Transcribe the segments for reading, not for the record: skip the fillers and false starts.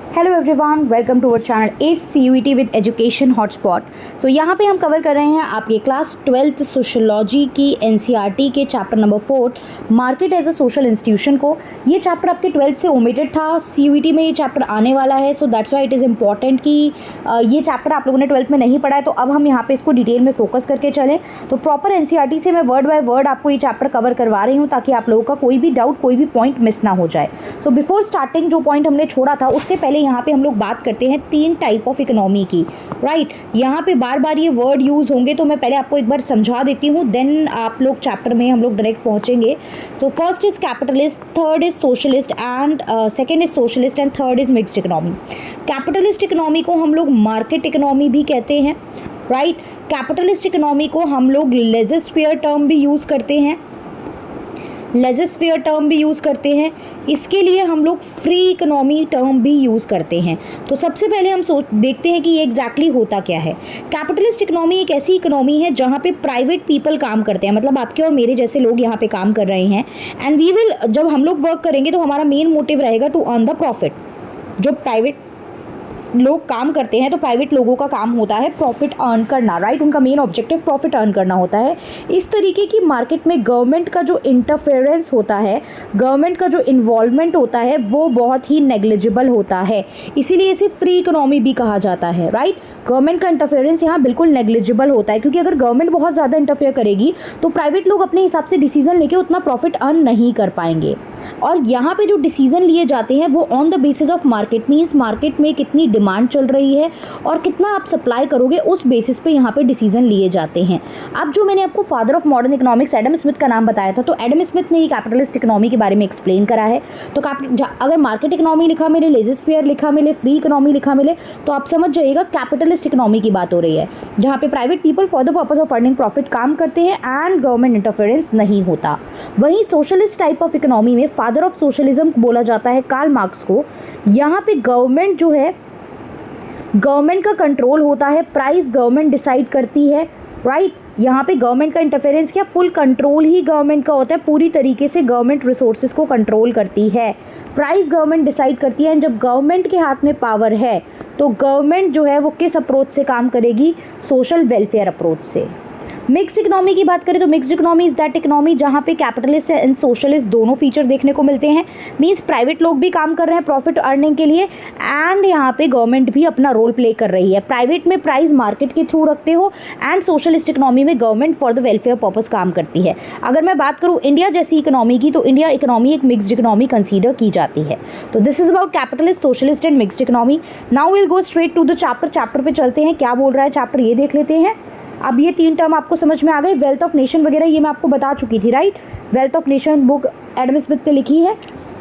Hello everyone, welcome to our channel ACUET with education hotspot. So यहाँ पे हम cover कर रहे हैं आपके क्लास 12th सोशोलॉजी की NCERT के chapter number 4 market as a social institution को। ये चैप्टर आपके 12th से ओमिटेड था, CUET में ये चैप्टर आने वाला है। So that's why it is important कि ये चैप्टर आप लोगों ने 12th में नहीं पढ़ा है, तो अब हम यहाँ पे इसको डिटेल में फोकस करके चलें। तो प्रॉपर NCERT से मैं वर्ड बाय वर्ड आपको ये चैप्टर कवर करवा रही हूँ ताकि आप लोगों का कोई भी डाउट, कोई भी पॉइंट मिस ना हो जाए। सो बिफोर स्टार्टिंग जो पॉइंट हमने छोड़ा था उससे पहले यहाँ पे हम लोग बात करते हैं 3 टाइप ऑफ इकोनॉमी की, राइट। यहाँ पे बार बार ये वर्ड यूज़ होंगे तो मैं पहले आपको एक बार समझा देती हूँ, देन आप लोग चैप्टर में हम लोग डायरेक्ट पहुँचेंगे। तो first is capitalist, third is socialist and second is socialist and third is mixed economy. Capitalist economy को हम लोग मार्केट इकोनॉमी भी कहते हैं, राइट। कैपिटलिस्ट इकोनॉमी को हम लोग लेज़र-फेयर टर्म भी यूज़ करते हैं, लेज़र-फेयर टर्म भी यूज़ करते हैं। इसके लिए हम लोग फ्री इकोनॉमी टर्म भी यूज़ करते हैं। तो सबसे पहले हम देखते हैं कि ये एग्जैक्टली होता क्या है। कैपिटलिस्ट इकोनॉमी एक ऐसी इकोनॉमी है जहाँ पे प्राइवेट पीपल काम करते हैं, मतलब आपके और मेरे जैसे लोग यहाँ पे काम कर रहे हैं। एंड वी विल, जब हम लोग वर्क करेंगे तो हमारा मेन मोटिव रहेगा टू अर्न द प्रॉफिट। जो प्राइवेट लोग काम करते हैं तो प्राइवेट लोगों का काम होता है प्रॉफिट अर्न करना, राइट। उनका मेन ऑब्जेक्टिव प्रॉफिट अर्न करना होता है। इस तरीके की मार्केट में गवर्नमेंट का जो इंटरफेरेंस होता है, गवर्नमेंट का जो इन्वॉल्वमेंट होता है, वो बहुत ही नेग्लिजिबल होता है। इसीलिए इसे फ्री इकोनॉमी भी कहा जाता है, राइट। गवर्नमेंट का इंटरफेरेंस यहाँ बिल्कुल नेग्लिजिबल होता है, क्योंकि अगर गवर्नमेंट बहुत ज़्यादा इंटरफेयर करेगी तो प्राइवेट लोग अपने हिसाब से डिसीजन लेके उतना प्रॉफिट अर्न नहीं कर पाएंगे। और यहाँ पे जो डिसीजन लिए जाते हैं वो on the basis of market, means market में कितनी डिमांड चल रही है और कितना आप सप्लाई करोगे, उस बेसिस पे यहाँ पे डिसीजन लिए जाते हैं। अब जो मैंने आपको father of modern economics Adam Smith का नाम बताया था, तो एडम स्मिथ ने ही कैपिटलिस्ट इकोनॉमी के बारे में एक्सप्लेन करा है। तो अगर मार्केट इकोनॉमी लिखा मिले, लेज़र-फेयर लिखा मिले, फ्री इकोनॉमी लिखा मिले, तो आप समझ जाइएगा कैपिटलिस्ट इकोनॉमी की बात हो रही है, जहाँ पे private people for the purpose of earning profit काम करते हैं एंड गवर्नमेंट इंटरफेरेंस नहीं होता। वहीं सोशलिस्ट टाइप ऑफ इकोनॉमी में फादर ऑफ सोशलिज्म बोला जाता है कार्ल मार्क्स को। यहाँ पे गवर्नमेंट जो है, गवर्नमेंट का कंट्रोल होता है, प्राइस गवर्नमेंट डिसाइड करती है, राइट। यहाँ पे गवर्नमेंट का इंटरफेरेंस क्या, फुल कंट्रोल ही गवर्नमेंट का होता है, पूरी तरीके से गवर्नमेंट रिसोर्सेज को कंट्रोल करती है, प्राइस गवर्नमेंट डिसाइड करती है। एंड जब गवर्नमेंट के हाथ में पावर है तो गवर्नमेंट जो है वो किस अप्रोच से काम करेगी, सोशल वेलफेयर अप्रोच से। मिक्स्ड इकोनॉमी की बात करें तो mixed economy is that economy जहाँ पे कैपिटलिस्ट एंड सोशलिस्ट दोनों फीचर देखने को मिलते हैं। मींस प्राइवेट लोग भी काम कर रहे हैं प्रॉफिट अर्निंग के लिए एंड यहाँ पे गवर्नमेंट भी अपना रोल प्ले कर रही है। प्राइवेट में प्राइस मार्केट के थ्रू रखते हो एंड सोशलिस्ट इकोनॉमी में government for the welfare purpose काम करती है। अगर मैं बात करूँ इंडिया जैसी इकोनॉमी की, तो इंडिया इकोनॉमी एक मिक्स्ड इकोनॉमी कंसीडर की जाती है। तो this is about capitalist, socialist and mixed economy. Now will go straight to the chapter पे चलते हैं, क्या बोल रहा है चैप्टर ये देख लेते हैं। अब ये 3 टर्म आपको समझ में आ गए। वेल्थ ऑफ नेशन वगैरह ये मैं आपको बता चुकी थी, right. Wealth of nation book Adam Smith ने लिखी है।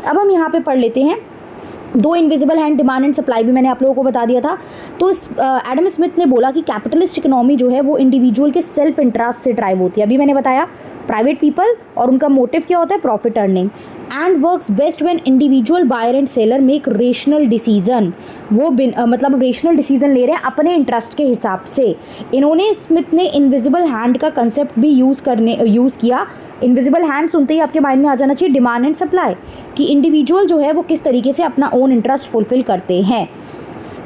अब हम यहाँ पे पढ़ लेते हैं। 2 invisible hand, demand and supply भी मैंने आप लोगों को बता दिया था। तो एडम स्मिथ ने बोला कि कैपिटलिस्ट इकोनॉमी जो है वो इंडिविजुअल के सेल्फ इंटरेस्ट से ड्राइव होती है। अभी मैंने बताया प्राइवेट पीपल और उनका मोटिव क्या होता है, profit earning. And works best when individual buyer and seller make rational decision. वो मतलब रेशनल डिसीजन ले रहे हैं अपने इंटरेस्ट के हिसाब से। इन्होंने, स्मिथ ने इनविजिबल हैंड का कंसेप्ट भी यूज़ किया। इनविजिबल हैंड सुनते ही आपके माइंड में आ जाना चाहिए डिमांड एंड सप्लाई, कि इंडिविजुअल जो है वो किस तरीके से अपना ओन इंटरेस्ट फुलफिल करते हैं।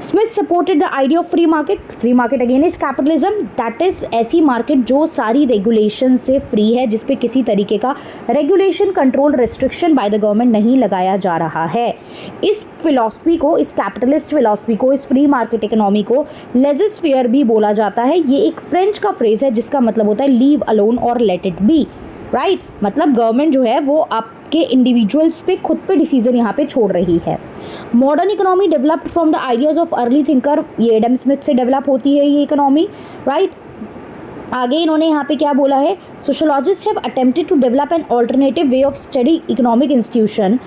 Smith supported the idea of free market. Free market again is capitalism, that is ऐसी मार्केट जो सारी रेगुलेशन से फ्री है, जिस पे किसी तरीके का regulation, control, restriction by the government नहीं लगाया जा रहा है। इस फिलॉसफी को, इस कैपिटलिस्ट फिलॉसफी को, इस फ्री मार्केट इकोनॉमी को लेज़र-फेयर भी बोला जाता है। ये एक फ्रेंच का फ्रेज है जिसका मतलब होता है लीव अलोन और लेट इट बी, राइट। मतलब गवर्नमेंट जो है वो आपके इंडिविजुअल्स पे, खुद पे डिसीजन यहाँ पे छोड़ रही है। Modern economy developed from the ideas of early thinker, ये एडम स्मिथ से डेवलप होती है ये इकोनॉमी, राइट। आगे इन्होंने यहाँ पे क्या बोला है, sociologist have attempted to develop an alternative way of study economic institution.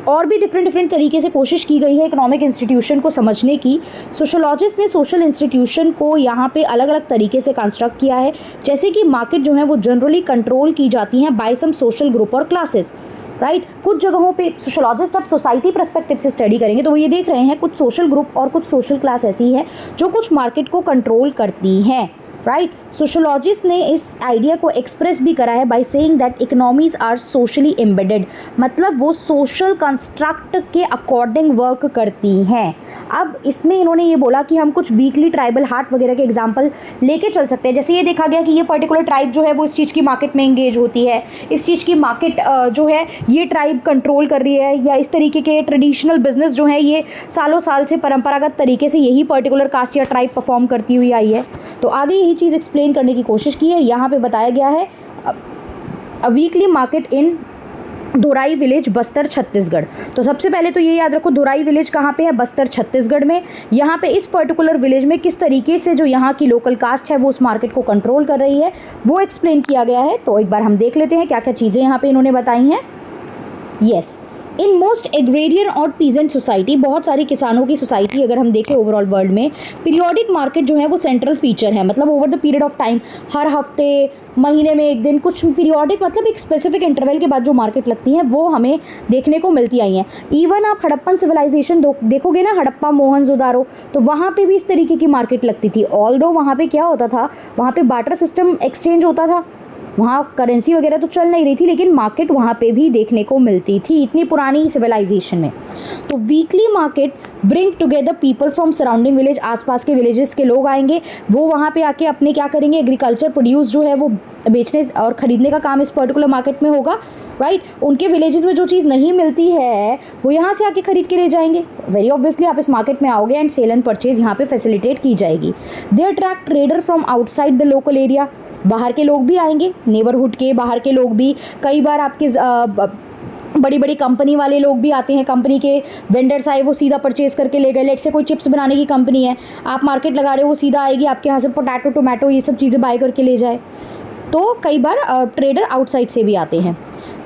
और भी डिफरेंट तरीके से कोशिश की गई है इकोनॉमिक इंस्टीट्यूशन को समझने की। सोशोलॉजिस्ट ने सोशल इंस्टीट्यूशन को यहाँ पे अलग अलग तरीके से कंस्ट्रक्ट किया है, जैसे कि मार्केट जो है वो जनरली कंट्रोल की जाती हैं बाय सम सोशल ग्रुप और क्लासेस, राइट। कुछ जगहों पे सोशोलॉजिस्ट अब सोसाइटी पर्सपेक्टिव से स्टडी करेंगे तो वो ये देख रहे हैं कुछ सोशल ग्रुप और कुछ सोशल क्लास ऐसी है जो कुछ मार्केट को कंट्रोल करती हैं, राइट। सोशोलॉजिस्ट ने इस आइडिया को एक्सप्रेस भी करा है by saying that economies are socially embedded, मतलब वो सोशल कंस्ट्रक्ट के अकॉर्डिंग वर्क करती हैं। अब इसमें इन्होंने ये बोला कि हम कुछ वीकली ट्राइबल हार्ट वगैरह के एग्जांपल लेके चल सकते हैं। जैसे ये देखा गया कि ये पर्टिकुलर ट्राइब जो है वो इस चीज़ की मार्केट में इंगेज होती है, इस चीज़ की मार्केट जो है ये ट्राइब कंट्रोल कर रही है, या इस तरीके के ट्रेडिशनल बिजनेस जो है ये सालों साल से परंपरागत तरीके से यही पर्टिकुलर कास्ट या ट्राइब परफॉर्म करती हुई आई है। तो आगे यही चीज़ एक्सप्लेन करने की कोशिश की है। यहाँ पे बताया गया है a weekly market in Dhorai village, Bastar, Chhattisgarh. तो सबसे पहले तो ये याद रखो धोराई विलेज कहाँ पे है, बस्तर छत्तीसगढ़ में। यहाँ पे इस पर्टिकुलर विलेज में किस तरीके से जो यहाँ की लोकल कास्ट है वो उस मार्केट को कंट्रोल कर रही है वो एक्सप्लेन किया गया है। तो एक बार हम देख लेते हैं क्या क्या चीज़ें यहाँ पे इन्होंने बताई हैं। Yes, in most agrarian or peasant society, बहुत सारी किसानों की सोसाइटी अगर हम देखें ओवरऑल वर्ल्ड में, पीरियोडिक मार्केट जो है वो सेंट्रल फीचर है। मतलब over the period of time, हर हफ्ते, महीने में एक दिन, कुछ पीरियोडिक मतलब एक स्पेसिफिक इंटरवल के बाद जो मार्केट लगती हैं वो हमें देखने को मिलती आई हैं। इवन आप हड़प्पन सिविलाइजेशन देखोगे ना, हड़प्पा, मोहनजोदारो, तो वहाँ पे भी इस तरीके की मार्केट लगती थी। ऑल्दो वहाँ पे क्या होता था, वहाँ पे बार्टर सिस्टम एक्सचेंज होता था, वहाँ करेंसी वगैरह तो चल नहीं रही थी, लेकिन मार्केट वहाँ पे भी देखने को मिलती थी इतनी पुरानी सिविलाइजेशन में। तो weekly market bring together people from surrounding village, आसपास के विलेजेस के लोग आएंगे, वो वहाँ पे आके अपने क्या करेंगे, एग्रीकल्चर प्रोड्यूस जो है वो बेचने और ख़रीदने का काम इस पर्टिकुलर मार्केट में होगा। राइट, उनके विलेजेस में जो चीज़ नहीं मिलती है वो यहाँ से आके खरीद के ले जाएंगे। वेरी ऑब्वियसली आप इस मार्केट में आओगे एंड सेल एंड परचेज यहाँ पे फैसिलिटेट की जाएगी। They attract trader from outside the local area, बाहर के लोग भी आएंगे, नेबरहुड के बाहर के लोग भी, कई बार आपके बड़ी बड़ी कंपनी वाले लोग भी आते हैं, कंपनी के वेंडर्स आए वो सीधा परचेज करके ले गए। लेट से कोई चिप्स बनाने की कंपनी है, आप मार्केट लगा रहे हो, वो सीधा आएगी आपके यहाँ से पोटैटो, टोमेटो, ये सब चीज़ें बाय करके ले जाए। तो कई बार ट्रेडर आउटसाइड से भी आते हैं।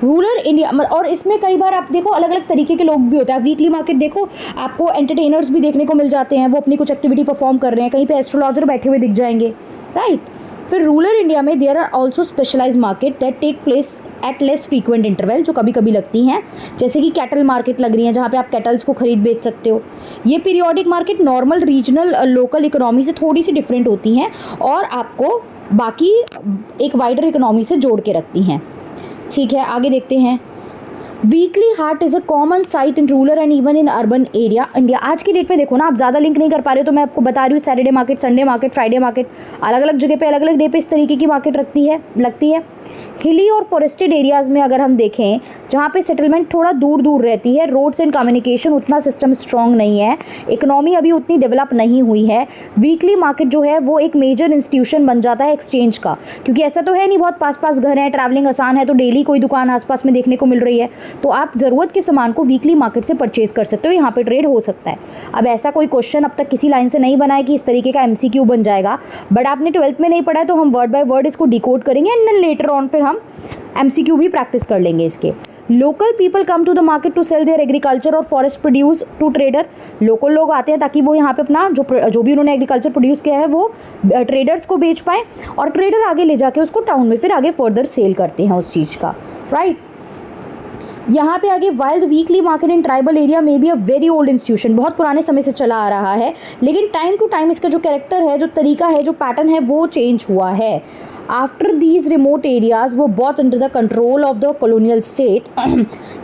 रूरल इंडिया, और इसमें कई बार आप देखो अलग अलग तरीके के लोग भी होते हैं। वीकली मार्केट देखो आपको एंटरटेनर्स भी देखने को मिल जाते हैं, वो अपनी कुछ एक्टिविटी परफॉर्म कर रहे हैं, कहीं पे एस्ट्रोलॉजर बैठे हुए दिख जाएंगे। राइट, फिर रूरल इंडिया में there are also specialize market that take place at less frequent interval, जो कभी कभी लगती हैं, जैसे कि कैटल मार्केट लग रही है जहाँ पे आप कैटल्स को खरीद बेच सकते हो। ये periodic market normal regional local economy से थोड़ी सी डिफरेंट होती हैं और आपको बाकी एक वाइडर इकोनॉमी से जोड़ के रखती हैं। ठीक है, आगे देखते हैं। Weekly heart is a common site in rural and even in urban area India. आज की डेट में देखो ना, आप ज़्यादा लिंक नहीं कर पा रहे हो तो मैं आपको बता रही हूँ, Saturday market, Sunday market, Friday market, अलग अलग जगह पे अलग अलग डे पे इस तरीके की मार्केट लगती है। हिली और फॉरेस्टेड एरियाज़ में अगर हम देखें, जहाँ पे सेटलमेंट थोड़ा दूर दूर रहती है, रोड्स एंड कम्युनिकेशन उतना सिस्टम स्ट्रॉन्ग नहीं है, इकोनॉमी अभी उतनी डेवलप नहीं हुई है, वीकली मार्केट जो है वो एक मेजर इंस्टीट्यूशन बन जाता है एक्सचेंज का। क्योंकि ऐसा तो है नहीं, बहुत पास पास घर हैं, ट्रैवलिंग आसान है, तो डेली कोई दुकान आसपास में देखने को मिल रही है, तो आप ज़रूरत के सामान को वीकली मार्केट से परचेज कर सकते हो, यहाँ पे ट्रेड हो सकता है। अब ऐसा कोई क्वेश्चन अब तक किसी लाइन से नहीं बना है कि इस तरीके का MCQ बन जाएगा, बट आपने 12th में नहीं पढ़ा है तो हम वर्ड बाय वर्ड इसको डिकोड करेंगे एंड देन लेटर ऑन फिर हम MCQ भी प्रैक्टिस कर लेंगे इसके। Local people come to the market to sell their agriculture or forest produce to trader. Local लोग आते हैं ताकि वो यहाँ पे अपना जो भी उन्होंने एग्रीकल्चर प्रोड्यूस किया है वो ट्रेडर्स को बेच पाएँ, और ट्रेडर आगे ले जाके उसको टाउन में फिर आगे फर्दर सेल करते हैं उस चीज़ का। राइट, यहाँ पे आगे, while the weekly market in tribal area में be a very old institution, बहुत पुराने समय से चला आ रहा है, लेकिन टाइम टू टाइम इसका जो कैरेक्टर है, जो तरीका है, जो पैटर्न है वो चेंज हुआ है। आफ्टर दीज रिमोट एरियाज वो बहुत under the control of the colonial state,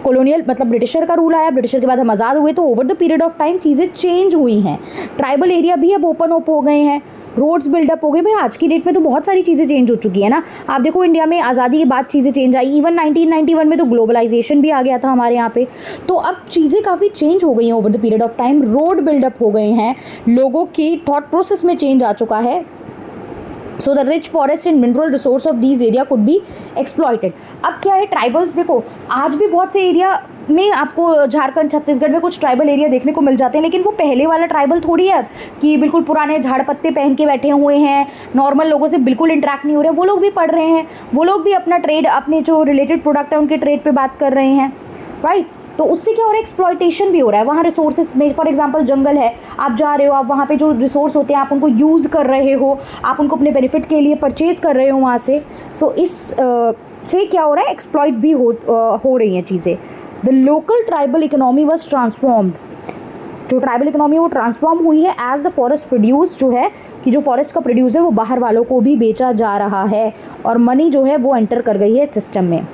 colonial मतलब ब्रिटिशर का रूल आया, ब्रिटिशर के बाद हम आज़ाद हुए, तो over the period of time चीज़ें चेंज हुई हैं। ट्राइबल एरिया भी अब ओपन अप हो गए हैं, रोड्स बिल्डअप हो गए। भाई आज की डेट में तो बहुत सारी चीज़ें चेंज हो चुकी है ना। आप देखो इंडिया में आज़ादी के बाद चीज़ें चेंज आई, इवन 1991 में तो ग्लोबलाइजेशन भी आ गया था हमारे यहाँ पे, तो अब चीज़ें काफ़ी चेंज हो गई हैं over the period of time. Road buildup हो गए हैं, लोगों की थॉट प्रोसेस में चेंज आ चुका है। So the rich forest and mineral resource of these area could be exploited. अब क्या है, ट्राइबल्स देखो आज भी बहुत से एरिया में आपको झारखंड, छत्तीसगढ़ में कुछ ट्राइबल एरिया देखने को मिल जाते हैं, लेकिन वो पहले वाला ट्राइबल थोड़ी है कि बिल्कुल पुराने झाड़ पत्ते पहन के बैठे हुए हैं, नॉर्मल लोगों से बिल्कुल इंटरेक्ट नहीं हो रहे हैं। वो लोग भी पढ़ रहे हैं, वो लोग भी अपना ट्रेड, अपने जो रिलेटेड प्रोडक्ट है उनके ट्रेड पे बात कर रहे हैं। राइट, तो उससे क्या हो रहा है, एक्सप्लॉइटेशन भी हो रहा है। वहाँ रिसोर्सेज में फॉर एग्जांपल जंगल है, आप जा रहे हो, आप वहाँ पे जो रिसोर्स होते हैं आप उनको यूज़ कर रहे हो, आप उनको अपने बेनिफिट के लिए परचेज़ कर रहे हो वहाँ से। सो इस से क्या हो रहा है, एक्सप्लॉइट भी हो रही हैं चीज़ें। The local tribal economy was transformed. जो ट्राइबल इकोनॉमी वो ट्रांसफॉर्म हुई है एज द फॉरेस्ट प्रोड्यूस, जो है कि जो फॉरेस्ट का प्रोड्यूस है वो बाहर वालों को भी बेचा जा रहा है और मनी जो है वो एंटर कर गई है सिस्टम में।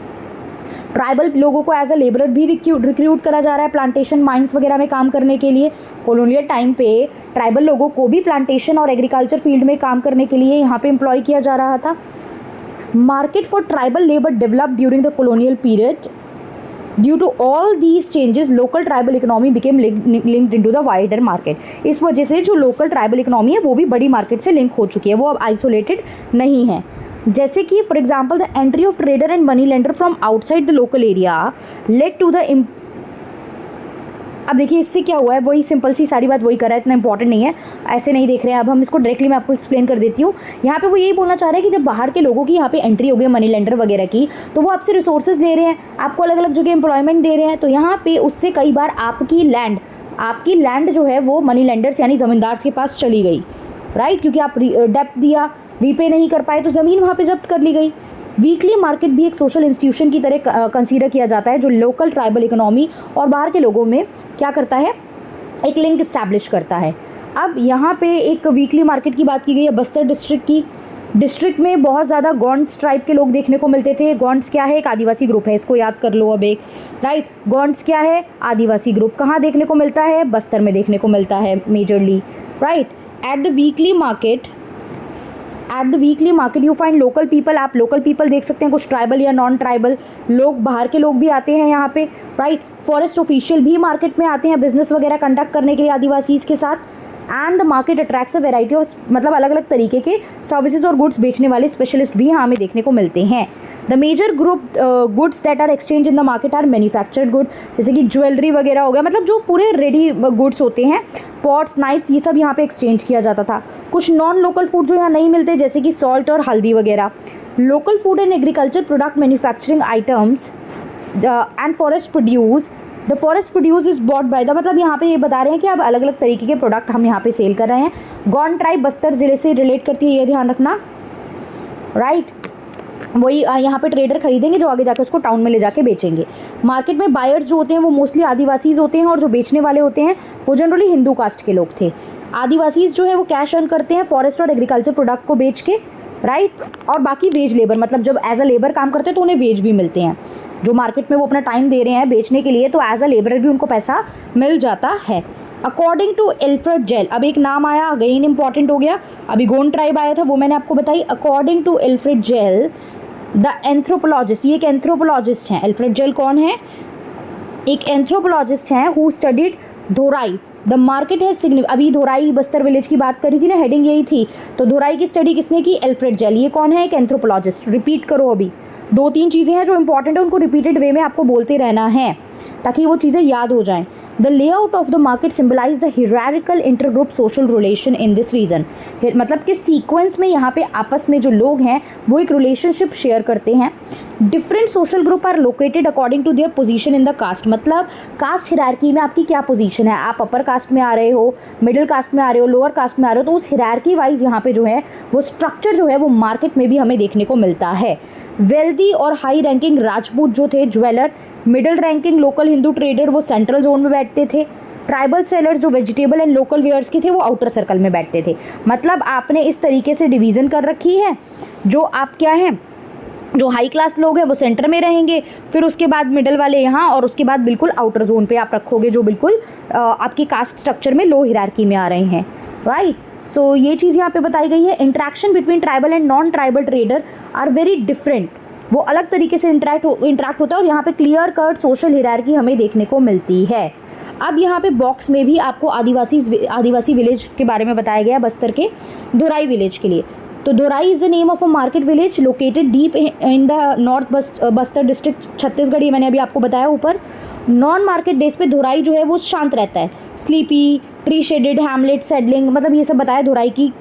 ट्राइबल लोगों को एज अ लेबरर भी रिक्रूट करा जा रहा है प्लांटेशन माइंस वगैरह में काम करने के लिए। कॉलोनियल टाइम पे ट्राइबल लोगों को भी प्लांटेशन और एग्रीकल्चर फील्ड में काम करने के लिए यहाँ पे एम्प्लॉय किया जा रहा था। Market for tribal labour developed during the colonial period. Due to all these changes local tribal economy became linked into the wider market. इस वजह से जो लोकल ट्राइबल इकोनॉमी है वो भी बड़ी मार्केट से लिंक हो चुकी है, वो अब आइसोलेटेड नहीं है। जैसे कि for example the entry of trader and money lender from outside the local area led to the. अब देखिए इससे क्या हुआ है, वही सिंपल सी सारी बात वही कर रहा है, इतना इंपॉर्टेंट नहीं है, ऐसे नहीं देख रहे हैं। अब हम इसको डायरेक्टली मैं आपको एक्सप्लेन कर देती हूँ। यहाँ पे वो यही बोलना चाह रहे हैं कि जब बाहर के लोगों की यहाँ पे एंट्री हो गई मनी लेंडर वगैरह की, तो वो आपसे रिसोर्सेज ले रहे हैं, आपको अलग अलग जगह एम्प्लॉयमेंट दे रहे हैं, तो यहाँ पे उससे कई बार आपकी लैंड जो है वो मनी लेंडर्स यानी ज़मींदार के पास चली गई, राइट, क्योंकि आप डेप्ट दिया, रीपे नहीं कर पाए, तो ज़मीन वहाँ पे जब्त कर ली गई। वीकली मार्केट भी एक सोशल इंस्टीट्यूशन की तरह कंसीडर किया जाता है, जो लोकल ट्राइबल इकोनॉमी और बाहर के लोगों में क्या करता है, एक लिंक इस्टेब्लिश करता है। अब यहाँ पे एक वीकली मार्केट की बात की गई है बस्तर डिस्ट्रिक्ट की। डिस्ट्रिक्ट में बहुत ज़्यादा गॉन्ड्स ट्राइब के लोग देखने को मिलते थे। गॉन्ड्स क्या है, एक आदिवासी ग्रुप है, इसको याद कर लो अब एक, राइट। गॉन्ड्स क्या है, आदिवासी ग्रुप। कहाँ देखने को मिलता है, बस्तर में देखने को मिलता है majorly, right. At the weekly market you find local people. आप लोकल पीपल देख सकते हैं, कुछ ट्राइबल या नॉन ट्राइबल लोग, बाहर के लोग भी आते हैं यहाँ पे, राइट। फॉरेस्ट ऑफिशियल भी मार्केट में आते हैं बिजनेस वगैरह कंडक्ट करने के लिए आदिवासीज़ के साथ। And the market attracts a variety of, मतलब अलग अलग तरीके के सर्विसेज और गुड्स बेचने वाले स्पेशलिस्ट भी यहाँ हमें देखने को मिलते हैं। The major group goods that are exchange in the market are manufactured good, जैसे कि ज्वेलरी वगैरह हो गया, मतलब जो पूरे रेडी गुड्स होते हैं, पॉट्स, नाइफ्स, ये सब यहाँ पे एक्सचेंज किया जाता था। कुछ नॉन लोकल फूड जो यहाँ नहीं मिलते, जैसे कि सॉल्ट और हल्दी वगैरह। Local food and agriculture product manufacturing items and forest produce. The forest produce is bought by the, मतलब यहाँ पे ये बता रहे हैं कि अब अलग अलग तरीके के प्रोडक्ट हम यहाँ पे सेल कर रहे हैं। गॉन्ड ट्राइब बस्तर जिले से रिलेट करती है, ये ध्यान रखना, राइट। वही यहाँ पे ट्रेडर खरीदेंगे जो आगे जाकर उसको टाउन में ले जाके बेचेंगे। मार्केट में बायर्स जो होते हैं वो मोस्टली आदिवासीज होते हैं और जो बेचने वाले होते हैं वो जनरली हिंदू कास्ट के लोग थे। आदिवासीज जो है वो कैश अर्न करते हैं फॉरेस्ट और एग्रीकल्चर प्रोडक्ट को बेच के, राइट। और बाकी वेज लेबर, मतलब जब एज अ लेबर काम करते हैं तो उन्हें वेज भी मिलते हैं। जो मार्केट में वो अपना टाइम दे रहे हैं बेचने के लिए, तो एज अ लेबर भी उनको पैसा मिल जाता है। अकॉर्डिंग टू एल्फ्रेड जेल, अब एक नाम आया, अगेन इंपॉर्टेंट हो गया, अभी गोंड ट्राइब आया था वो मैंने आपको बताई। According to Alfred Gell the anthropologist, ये एक एंथ्रोपोलॉजिस्ट हैं। एल्फ्रेड जेल कौन है, एक एंथ्रोपोलॉजिस्ट हैं हु स्टडीड धोराई। द मार्केट है सिग्निफिकेंट, अभी धोराई बस्तर विलेज की बात करी थी ना, हेडिंग यही थी, तो धोराई की स्टडी किसने की, एल्फ्रेड जेल। ये कौन है, एक एंथ्रोपोलॉजिस्ट। रिपीट करो, अभी 2-3 चीज़ें हैं जो इंपॉर्टेंट है, उनको रिपीटेड वे में आपको बोलते रहना है ताकि वो चीज़ें याद हो जाएं। The layout of the market symbolize the hierarchical intergroup social relation in this region, मतलब कि सीक्वेंस में यहाँ पे आपस में जो लोग हैं वो एक रिलेशनशिप शेयर करते हैं। Different social group are located according to their position in the caste, मतलब कास्ट हियरार्की में आपकी क्या पोजीशन है, आप अपर कास्ट में आ रहे हो, मिडिल कास्ट में आ रहे हो, लोअर कास्ट में आ रहे हो, तो उस हियरार्की वाइज यहाँ पे जो है वो स्ट्रक्चर जो है वो मार्केट में भी हमें देखने को मिलता है। वेल्दी और हाई रैंकिंग राजपूत जो थे jeweller, middle ranking local Hindu trader वो सेंट्रल जोन में बैठते थे। ट्राइबल सेलर्स जो वेजिटेबल एंड लोकल वेयर्स के थे वो आउटर सर्कल में बैठते थे। मतलब आपने इस तरीके से डिवीज़न कर रखी है, जो आप क्या हैं, जो हाई क्लास लोग हैं वो सेंटर में रहेंगे, फिर उसके बाद मिडल वाले यहाँ, और उसके बाद बिल्कुल आउटर जोन पे आप रखोगे जो बिल्कुल आपकी कास्ट स्ट्रक्चर में लो हियरार्की में आ रहे हैं, राइट। सो ये चीज़ यहाँ पे बताई गई है। Interaction between tribal and non tribal trader are very different, वो अलग तरीके से इंटरेक्ट होता है और यहाँ पे क्लियर कट सोशल हियरार्की हमें देखने को मिलती है। अब यहाँ पे बॉक्स में भी आपको आदिवासी विलेज के बारे में बताया गया है, बस्तर के धोराई विलेज के लिए। तो Dhorai is the name of a market village located deep in the north Bastar district Chhattisgarh, ये मैंने अभी आपको बताया ऊपर। नॉन मार्केट डेज पे धोराई जो है वो शांत रहता है, स्लीपी, ट्री शेडेड, हैमलेट, सेडलिंग, मतलब ये सब बताया धोराई की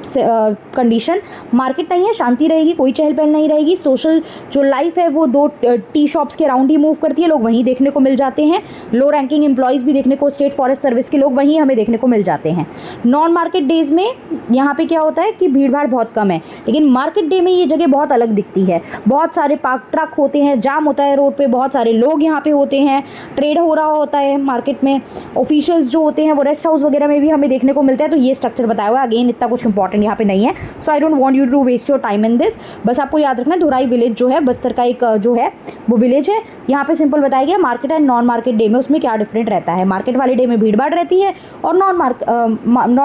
कंडीशन, मार्केट नहीं है, शांति रहेगी, कोई चहल पहल नहीं रहेगी, सोशल जो लाइफ है वो 2 टी शॉप्स के अराउंड ही मूव करती है, लोग वहीं देखने को मिल जाते हैं, लो रैंकिंग एम्प्लॉयज़ भी देखने को, स्टेट फॉरेस्ट सर्विस के लोग वहीं हमें देखने को मिल जाते हैं। नॉन मार्केट डेज में यहाँ पे क्या होता है कि भीड़ भाड़ बहुत कम है, लेकिन मार्केट डे में ये जगह बहुत अलग दिखती है, बहुत सारे पार्क ट्रक होते हैं, जाम होता है रोड पे, बहुत सारे लोग यहाँ पे होते हैं, ट्रेड हो रहा होता है मार्केट में, ऑफिशियल्स जो होते हैं वो रेस्ट हाउस वगैरह में भी हमें देखने को मिलता है। तो ये स्ट्रक्चर बताया हुआ है, अगेन इतना कुछ इंपॉर्टेंट यहाँ पे नहीं है, so I don't want you to waste your time in this. बस आपको याद रखना धुराई विलेज जो है बस्तर का एक जो है वो विलेज है, यहाँ पे सिंपल बताया गया market and non market day में उसमें क्या डिफरेंट रहता है। मार्केट वाले डे में भीड़ भाड़ रहती है और नॉन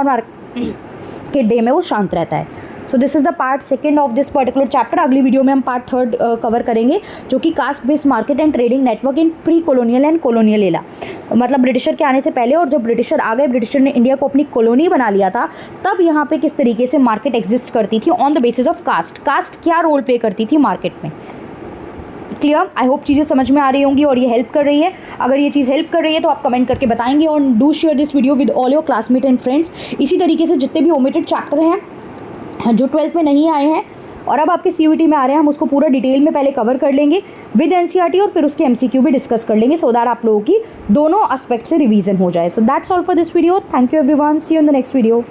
मार्केट डे में वो शांत रहता है। So this is the part second of this particular chapter. अगली वीडियो में हम पार्ट थर्ड कवर करेंगे, जो कि caste based market and trading network in pre colonial and colonial era, मतलब ब्रिटिशर के आने से पहले और जब ब्रिटिशर आ गए, ब्रिटिशर ने इंडिया को अपनी कॉलोनी बना लिया था, तब यहाँ पे किस तरीके से मार्केट एग्जिस्ट करती थी on the basis of caste, caste क्या रोल प्ले करती थी मार्केट में। क्लियर? आई होप चीज़ें समझ में आ रही होंगी और ये हेल्प कर रही है। अगर ये चीज़ हेल्प कर रही है तो आप कमेंट करके बताएंगे, और do share this video with all your classmate and friends. इसी तरीके से जितने भी ओमिटेड चैप्टर हैं जो 12th में नहीं आए हैं और अब आपके CUET में आ रहे हैं, हम उसको पूरा डिटेल में पहले कवर कर लेंगे विद NCERT और फिर उसके MCQ भी डिस्कस कर लेंगे, सो दैट आप लोगों की दोनों एस्पेक्ट से रिवीजन हो जाए। So that's all for this video. Thank you everyone, see you in the next video.